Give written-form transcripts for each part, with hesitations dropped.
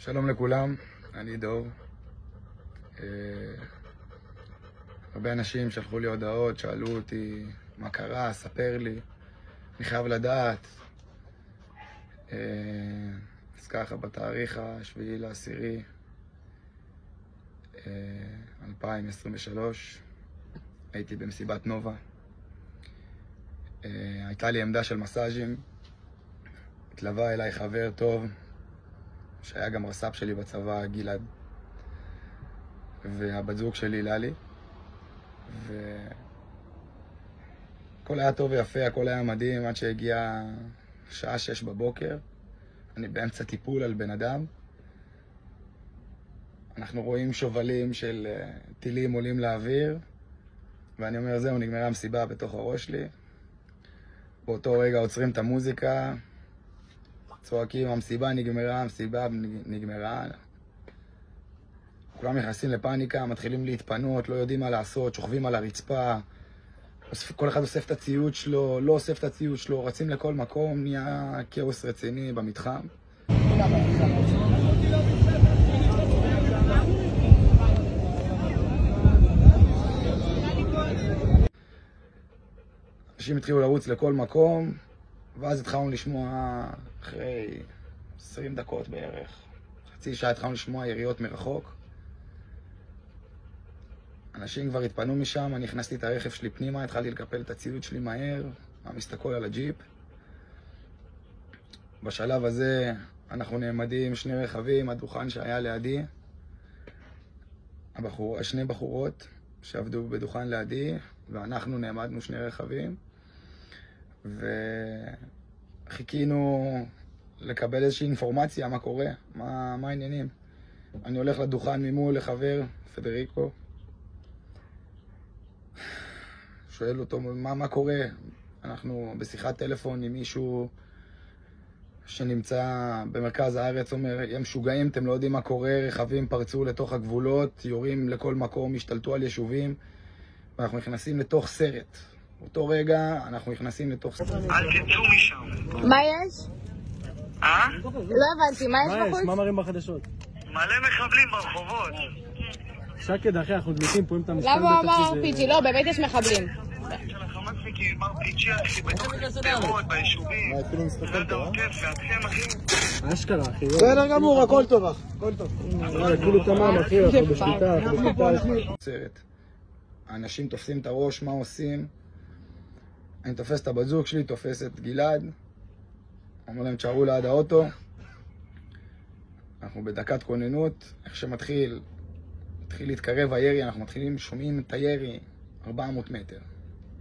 שלום לכולם, אני דוב. הרבה אנשים שלחו לי הודעות, שאלו אותי מה קרה, ספר לי, אני חייב לדעת. אז ככה, בתאריך ה7/10/2023 הייתי במסיבת נובה. הייתה לי עמדה של מסאז'ים, התלווה אליי חבר טוב שהיה גם רס"פ שלי בצבא, גלעד, והבת זוג שלי ללי, והכל היה טוב ויפה, הכל היה מדהים עד שהגיעה שעה 6 בבוקר. אני באמצע טיפול על בן אדם, אנחנו רואים שובלים של טילים עולים לאוויר, ואני אומר זהו, נגמרה המסיבה בתוך הראש שלי. באותו רגע עוצרים את המוזיקה, צועקים, המסיבה נגמרה, המסיבה נגמרה. כולם נכנסים לפאניקה, מתחילים להתפנות, לא יודעים מה לעשות, שוכבים על הרצפה, כל אחד אוסף את הציוד שלו, לא אוסף את הציוד שלו, רצים לכל מקום, נהיה כאוס רציני במתחם. אנשים התחילו לרוץ לכל מקום, ואז התחלנו לשמוע, אחרי 20 דקות בערך, חצי שעה התחלנו לשמוע יריות מרחוק. אנשים כבר התפנו משם, אני הכנסתי את הרכב שלי פנימה, התחלתי לקפל את הציוד שלי מהר, מסתכל על הג'יפ. בשלב הזה אנחנו נעמדים שני רכבים, הדוכן שהיה לידי, שני בחורות שעבדו בדוכן לידי, ואנחנו נעמדנו שני רכבים, וחיכינו לקבל איזושהי אינפורמציה, מה קורה, מה העניינים. אני הולך לדוכן ממול לחבר, פדריקו, שואל אותו מה קורה. אנחנו בשיחת טלפון עם מישהו שנמצא במרכז הארץ, אומר, הם משוגעים, אתם לא יודעים מה קורה, רכבים פרצו לתוך הגבולות, יורים לכל מקום, השתלטו על יישובים, ואנחנו נכנסים לתוך סרט. באותו רגע אנחנו נכנסים לתוך סרט. אל תצאו משם. מה יש? לא הבנתי, מה יש בחוץ? מה מראים בחדשות? מלא מחבלים ברחובות. שקד אחי, אנחנו דמיתים פה עם את המשקל. למה הוא אמר פיג'י? לא, באמת יש מחבלים. של החמאסניקים, מר פיג'י אחי, בתוך סדרות, ביישובים. אפילו מסתכל פה, עוטף, ואתכם אחי. אשכרה אחי. בסדר גמור, הכל טוב, הכל טוב. כאילו תמם אחי, אנחנו בשליטה, אנחנו בשליטה. סרט. האנשים תופסים את הראש, מה עושים? אני תופס את הבת זוג שלי, תופס את גלעד, אומר להם תשארו ליד האוטו. אנחנו בדקת כוננות, איך שמתחיל להתקרב הירי, אנחנו שומעים את הירי 400 מטר,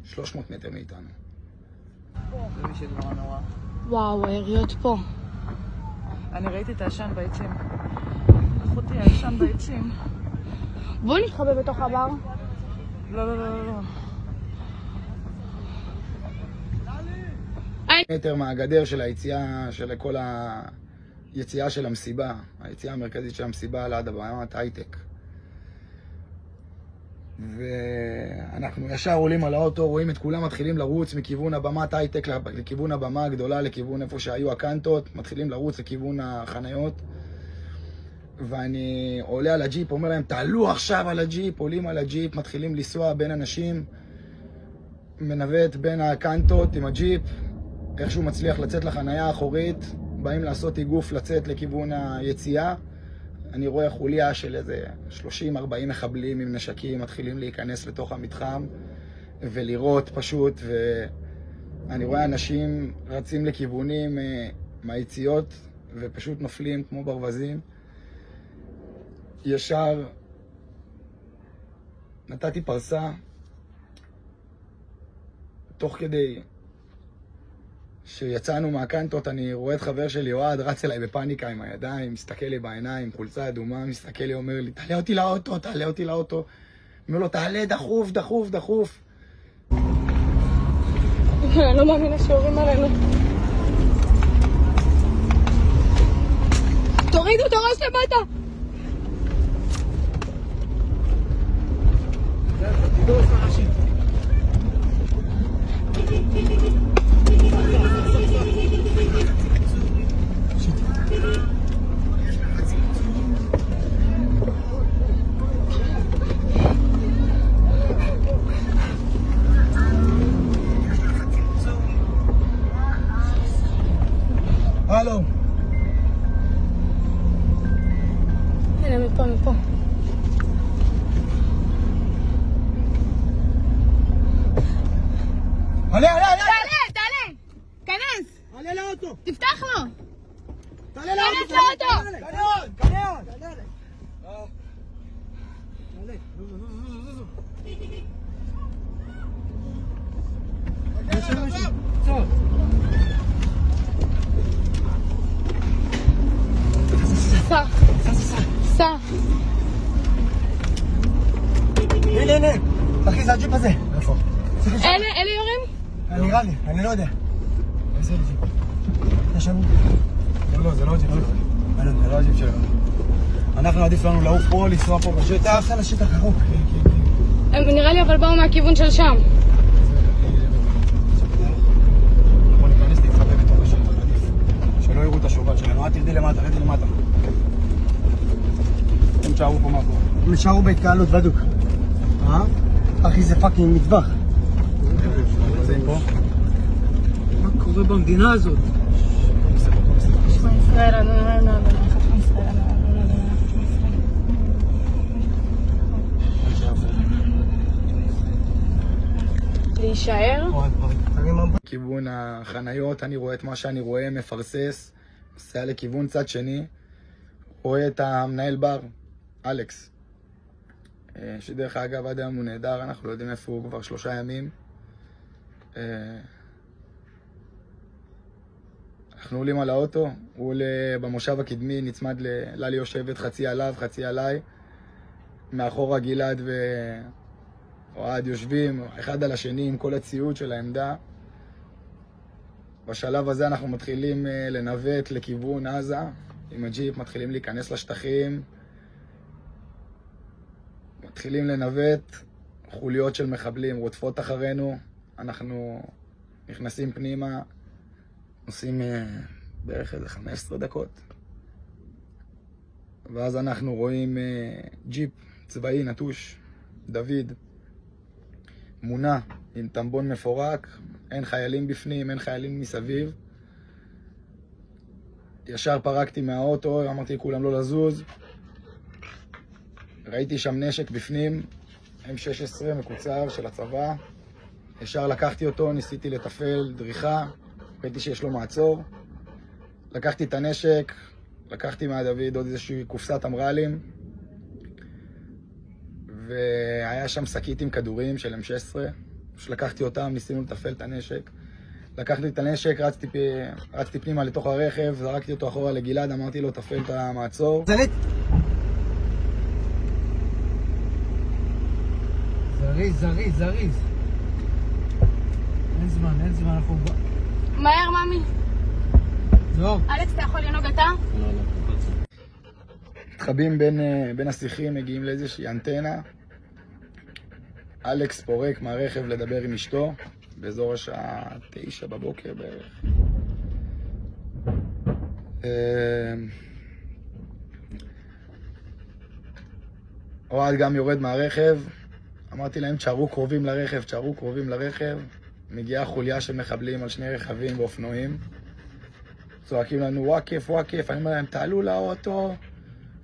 300 מטר מאיתנו. וואו, היריות פה. אני ראיתי את העשן בעצים. אחותי, העשן בעצים. בוא נתחבא בתוך הבר. לא. מטר מהגדר של היציאה, של כל היציאה של המסיבה, היציאה המרכזית של המסיבה ליד הבמת הייטק. ואנחנו ישר עולים על האוטו, רואים את כולם מתחילים לרוץ מכיוון הבמת הייטק לכיוון הבמה הגדולה, לכיוון איפה שהיו הקנטות, מתחילים לרוץ לכיוון החניות. ואני עולה על הג'יפ, אומר להם תעלו עכשיו על הג'יפ, עולים על הג'יפ, מתחילים לנסוע בין אנשים, מנווט בין הקנטות עם הג'יפ, איכשהו מצליח לצאת לחנייה האחורית, באים לעשות איגוף לצאת לכיוון היציאה. אני רואה חוליה של איזה 30-40 מחבלים עם נשקים מתחילים להיכנס לתוך המתחם ולראות פשוט, ואני רואה אנשים רצים לכיוונים מהיציאות ופשוט נופלים כמו ברווזים. ישר נתתי פרסה, תוך כדי שיצאנו מהקנטות אני רואה את חבר שלי אוהד רץ אליי בפאניקה עם הידיים, מסתכל לי בעיניים, חולצה אדומה, מסתכל לי, אומר לי תעלה אותי לאוטו, תעלה אותי לאוטו. אומר לו תעלה דחוף, דחוף, דחוף. אני לא מאמינה שיורים עלינו. תורידו את הראש למטה. הלו. הנה, מפה. עלה! תעלה! כנס! עלה לאוטו! תפתח לו! תעלה כנס לאוטו! קניון! סע. הנה, אחי, זה הג'יפ הזה. איפה? אלה יורים? נראה לי, אני לא יודע. איזה ג'יפ? יש שם... לא, זה לא הג'יפ שלנו. זה לא הג'יפ שלנו. אנחנו עדיף לנו לעוף פה, לנסוע פה בשטח. עושה לשטח ארוך. נראה לי אבל באו מהכיוון של שם. בוא ניכנס להתחבא בתוך השטח, עדיף. שלא יראו את השובל שלנו. תרדי למטה. הם תשארו פה מאחור. הם נשארו בהתקהלות בדוק. אחי, זה פאקינג מטווח. מה קורה במדינה הזאת? להישאר? כיוון החניות, אני רואה את מה שאני רואה, מפרסס, נוסע לכיוון צד שני, רואה את המנהל בר, אלכס, שדרך אגב עד היום הוא נהדר, אנחנו לא יודעים איפה הוא כבר 3 ימים. אנחנו עולים על האוטו, הוא עולה במושב הקדמי, נצמד ללי יושבת חצי עליו, חצי עליי, מאחורה גלעד ואוהד יושבים אחד על השני עם כל הציוד של העמדה. בשלב הזה אנחנו מתחילים לנווט לכיוון עזה, עם הג'יפ מתחילים להיכנס לשטחים, מתחילים לנווט, חוליות של מחבלים רודפות אחרינו, אנחנו נכנסים פנימה, עושים בערך איזה 15 דקות, ואז אנחנו רואים ג'יפ צבאי נטוש, דוד, מונה עם טמבון מפורק, אין חיילים בפנים, אין חיילים מסביב. ישר פרקתי מהאוטו, אמרתי לכולם לא לזוז. ראיתי שם נשק בפנים, M16 מקוצר של הצבא. ישר לקחתי אותו, ניסיתי לטפל, דריכה, ראיתי שיש לו מעצור. לקחתי את הנשק, לקחתי מהדוד עוד איזושהי קופסת אמרלים, והיה שם שקית עם כדורים של M16. לקחתי אותם, ניסינו לטפל את הנשק. לקחתי את הנשק, רצתי פנימה לתוך הרכב, זרקתי אותו אחורה לגלעד, אמרתי לו, תפעל את המעצור. זריז. אין זמן, אנחנו... מהר, ממי. לא. אלכס, אתה יכול לנהוג אתה? לא. מתחבאים בין השיחים, מגיעים לאיזושהי אנטנה. אלכס פורק מהרכב לדבר עם אשתו, באזור השעה 9 בבוקר בערך. אוהד גם יורד מהרכב, אמרתי להם תשארו קרובים לרכב. מגיעה חוליה של מחבלים על 2 רכבים ואופנועים, צועקים לנו וואקף, אני אומר להם תעלו לאוטו.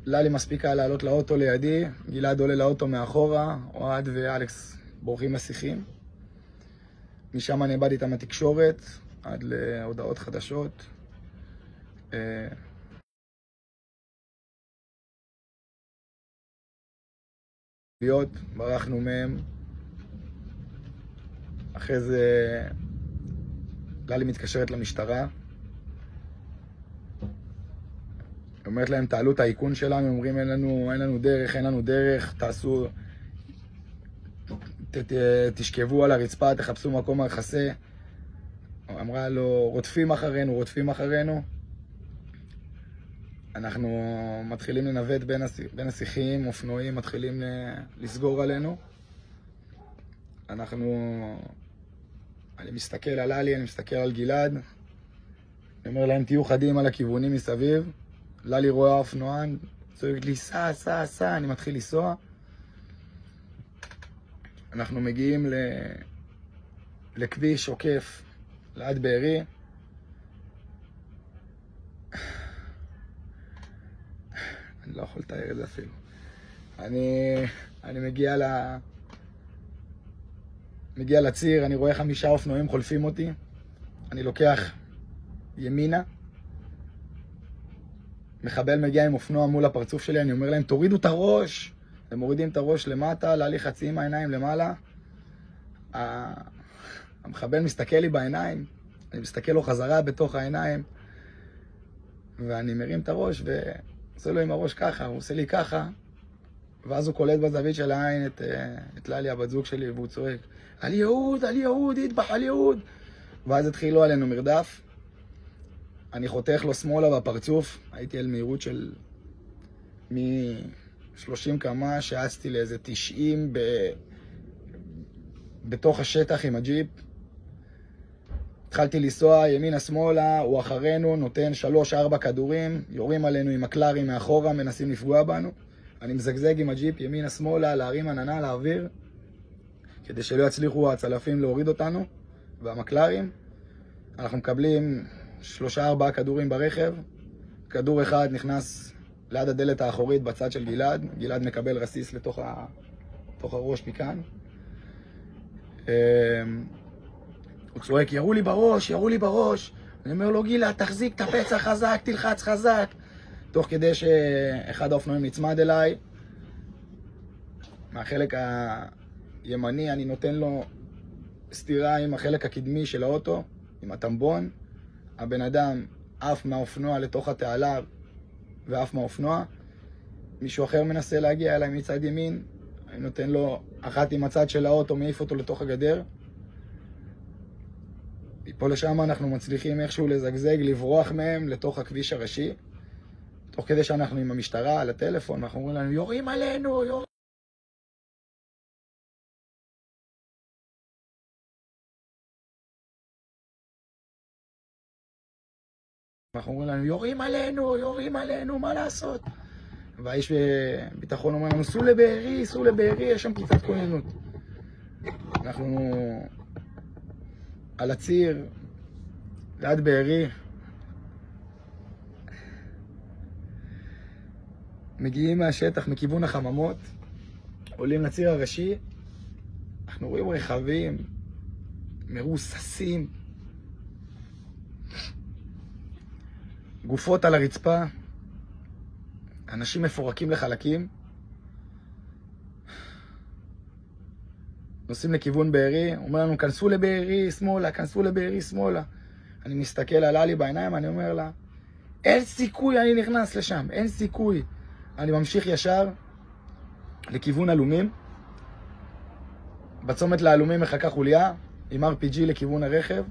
ללי מספיקה לעלות לאוטו לידי, גלעד עולה לאוטו מאחורה, אוהד ואלכס בורחים לשיחים. משם אני איבדתי איתם התקשורת עד להודעות חדשות. ברחנו מהם. אחרי זה ללי מתקשרת למשטרה. היא אומרת להם תעלו את האיכון שלנו, אומרים אין לנו דרך, תעשו, תשכבו על הרצפה, תחפשו מקום מחסה. אמרה לו רודפים אחרינו. אנחנו מתחילים לנווט בין השיחים, אופנועים מתחילים לסגור עלינו. אני מסתכל על ללי, אני מסתכל על גלעד, אני אומר להם תהיו חדים על הכיוונים מסביב. ללי רואה אופנוען, צועק לי סע, אני מתחיל לנסוע. אנחנו מגיעים לכביש עוקף ליד בארי. אני לא יכול לתאר את זה אפילו. אני מגיע לציר, אני רואה 5 אופנועים חולפים אותי, אני לוקח ימינה, מחבל מגיע עם אופנוע מול הפרצוף שלי, אני אומר להם, תורידו את הראש. הם מורידים את הראש למטה, עלה לי חצי עם העיניים למעלה. המחבל מסתכל לי בעיניים, אני מסתכל לו חזרה בתוך העיניים, ואני מרים את הראש ועושה לו עם הראש ככה, הוא עושה לי ככה, ואז הוא קולט בזווית של העין את ללי, הבת זוג שלי, והוא צועק, על יהוד, על יהוד, ידבח על יהוד. ואז התחילו עלינו מרדף. אני חותך לו שמאלה בפרצוף, הייתי על מהירות של מ-30 קמ"ש, שעצתי לאיזה 90 בתוך השטח עם הג'יפ. התחלתי לנסוע ימינה שמאלה, הוא אחרינו, נותן 3-4 כדורים, יורים עלינו עם הקלרים מאחורה, מנסים לפגוע בנו. אני מזגזג עם הג'יפ ימינה שמאלה, להרים עננה לאוויר, כדי שלא יצליחו הצלפים להוריד אותנו, והמקלרים. אנחנו מקבלים 3-4 כדורים ברכב. כדור אחד נכנס ליד הדלת האחורית בצד של גלעד. גלעד מקבל רסיס לתוך הראש מכאן. הוא צועק, ירו לי בראש, ירו לי בראש. אני אומר לו, גלעד, תחזיק את הפצע חזק, תלחץ חזק. תוך כדי שאחד האופנועים נצמד אליי. מהחלק הימני אני נותן לו סתירה עם החלק הקדמי של האוטו, עם הטמבון. הבן אדם עף מהאופנוע לתוך התעלה ועף מהאופנוע. מישהו אחר מנסה להגיע אליי מצד ימין. אני נותן לו אחת עם הצד של האוטו, מעיף אותו לתוך הגדר. פה לשם אנחנו מצליחים איכשהו לזגזג, לברוח מהם לתוך הכביש הראשי. תוך כדי שאנחנו עם המשטרה על הטלפון, אנחנו אומרים לנו, יורים עלינו, יורים. אנחנו אומרים לנו, יורים עלינו, מה לעשות? והאיש בביטחון אומר לנו, סעו לבארי, יש שם פריצת כוננות. אנחנו על הציר, ליד בארי, מגיעים מהשטח, מכיוון החממות, עולים לציר הראשי, אנחנו רואים רכבים, מרוססים, גופות על הרצפה, אנשים מפורקים לחלקים, נוסעים לכיוון בארי, אומר לנו, כנסו לבארי שמאלה, כנסו לבארי שמאלה. אני מסתכל על ללי בעיניים, אני אומר לה, אין סיכוי אני נכנס לשם, אין סיכוי. אני ממשיך ישר לכיוון אלומים. בצומת לאלומים מחכה חוליה עם RPG לכיוון הרכב.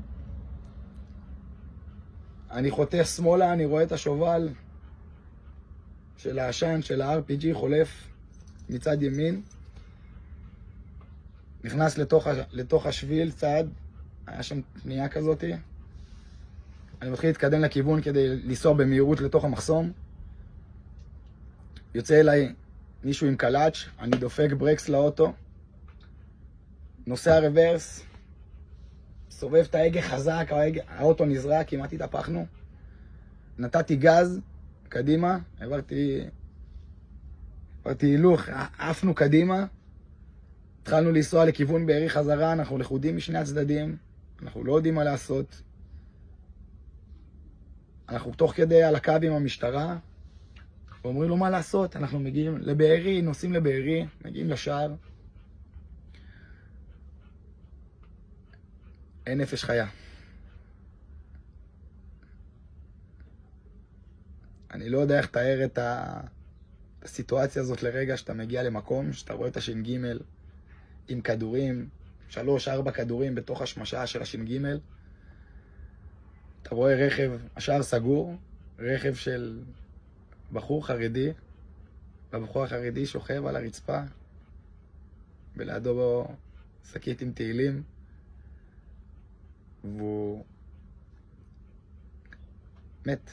אני חותך שמאלה, אני רואה את השובל של העשן של ה-RPG חולף מצד ימין. נכנס לתוך השביל צד, היה שם פנייה כזאת. אני מתחיל להתקדם לכיוון כדי לנסוע במהירות לתוך המחסום. יוצא אליי מישהו עם קלאץ', אני דופק ברקס לאוטו, נוסע רוורס, סובב את ההגה חזק, האוטו נזרק, כמעט התהפכנו. נתתי גז קדימה, עברתי הילוך, עפנו קדימה. התחלנו לנסוע לכיוון בארי חזרה, אנחנו לכודים משני הצדדים, אנחנו לא יודעים מה לעשות. אנחנו תוך כדי על הקו עם המשטרה, ואומרים לו מה לעשות, אנחנו מגיעים לבארי, נוסעים לבארי, מגיעים לשער. אין נפש חיה. אני לא יודע איך תאר את הסיטואציה הזאת לרגע שאתה מגיע למקום, שאתה רואה את הש"ג עם כדורים, 3-4 כדורים בתוך השמשה של הש"ג. אתה רואה רכב, השער סגור, רכב של בחור חרדי, והבחור החרדי שוכב על הרצפה, ולידו בו שקית עם תהילים, והוא מת.